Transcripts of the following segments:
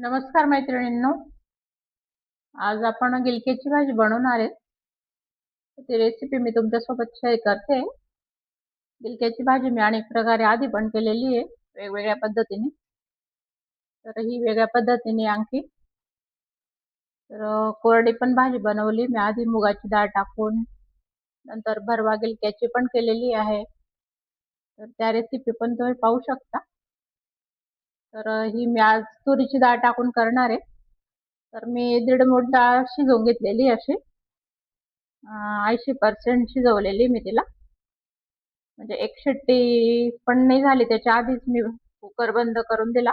नमस्कार मैत्रिणींनो. आज आपण गिलक्याची भाजी बनवणार आहे. ती रेसिपी मी तुमच्यासोबत शेअर करते. गिलक्याची भाजी मी अनेक प्रकारे आधी पण केलेली आहे, वेगवेगळ्या पद्धतीने. तर ही वेगळ्या पद्धतीने आणखी कोरडी पण भाजी बनवली मी आधी मुगाची डाळ टाकून. नंतर भरवा गिलक्याची पण केलेली आहे. तर त्या रेसिपी पण तुम्ही पाहू शकता. तर ही मी आज तुरीची डाळ टाकून करणार आहे. तर मी 1.5 मूठ डाळ शिजवून घेतलेली अशी 80% शिजवलेली मी तिला. म्हणजे एक शिट्टी पण नाही झाली त्याच्या आधीच मी कुकर बंद करून दिला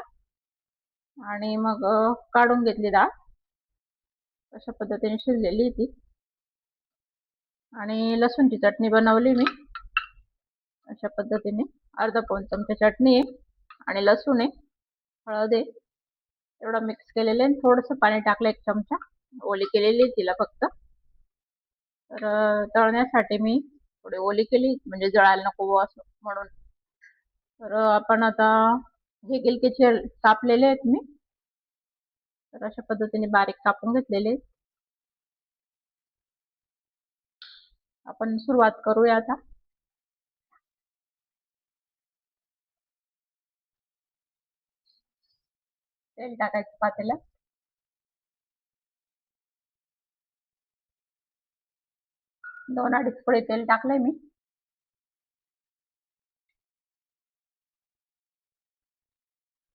आणि मग काढून घेतली डाळ. अशा पद्धतीने शिजलेली ती. आणि लसूणची चटणी बनवली मी अशा पद्धतीने. अर्धा पाऊण चमचा चटणी आहे आणि लसूण आहे, हळद आहे, एवढं मिक्स केलेलं आहे. थोडंसं पाणी टाकलं 1 चमचा. ओली केलेली तिला फक्त. तर तळण्यासाठी मी थोडी ओली केली म्हणजे जळायला नको असं म्हणून. तर आपण आता हे गिलक्याचे कापलेले आहेत मी. तर अशा पद्धतीने बारीक कापून घेतलेले. आपण सुरुवात करूया आता. तेल टाकायचं पातेल्यात. 2-2.5 पळी तेल टाकलंय मी.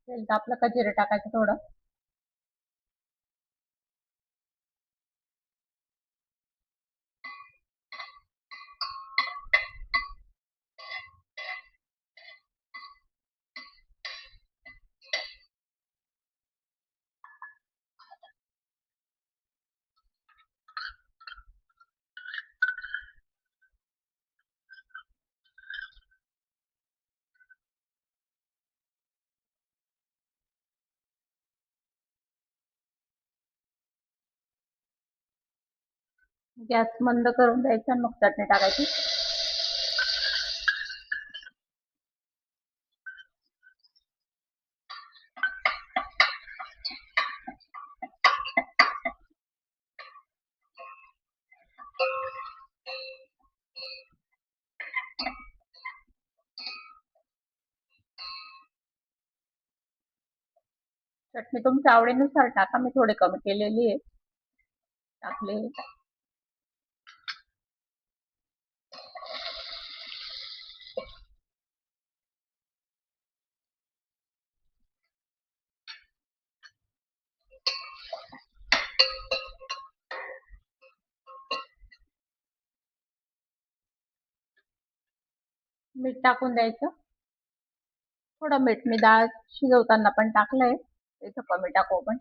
तेल तापलं का जिरं टाकायचं थोडं. गॅस मंद करून द्यायचा, मग चटणी टाकायची. चटणी तुमच्या आवडीनुसार टाका. मी थोडी कमी केलेली आहे. टाकली. मीठ टाकून द्यायचं. थोडं मीठ मी डाळ शिजवताना पण टाकलंय, इथं कमी टाकू आपण.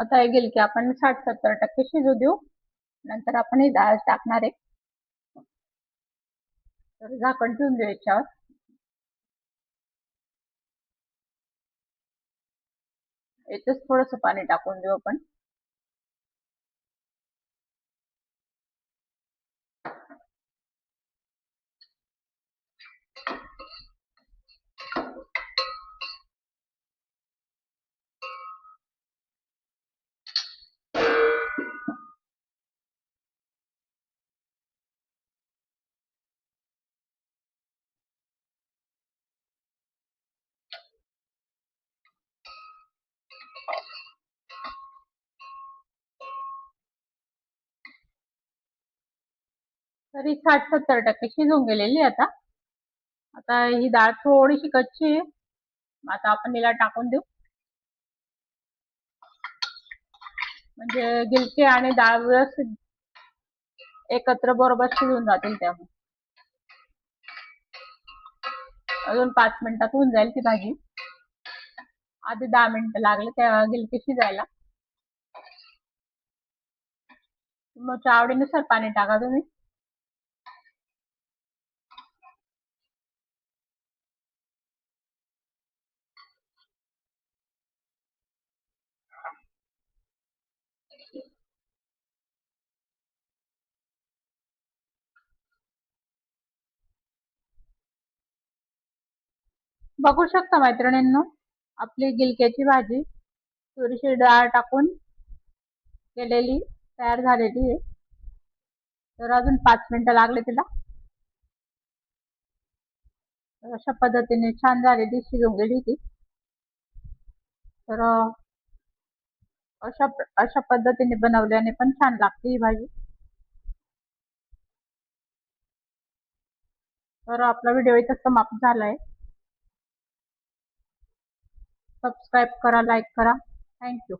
आता हे गिलके आपण 60-70% शिजू देऊ. नंतर आपण ही डाळ टाकणार आहे. तर झाकण ठेवून देऊ याच्यावर. याच्यात थोडंसं पाणी टाकून देऊ आपण. तरी 60-70% शिजून गेलेली आता. आता ही डाळ थोडीशी कच्ची आहे. आता आपण हिला टाकून देऊ. म्हणजे गिलके आणि डाळ व्यवस्थित एकत्र बरोबर शिजून जातील. त्यामुळे अजून 5 मिनिटात होऊन जाईल ती भाजी. आधी 10 मिनिटं लागले त्या गिलके शिजायला. तुमच्या आवडीनुसार पाणी टाका तुम्ही. बघू शकता मैत्रिणींनो, आपली गिलक्याची भाजी तुरीची डाळ टाकून केलेली तयार झालेली आहे. तर अजून 5 मिनिटं लागले तिला. अशा पद्धतीने छान झालेली शिजून गेली ती. तर अशा पद्धतीने बनवल्याने पण छान लागते ही भाजी. तर आपला व्हिडिओ इथं समाप्त झालाय. सबस्क्राईब करा, लाईक करा. थँक्यू.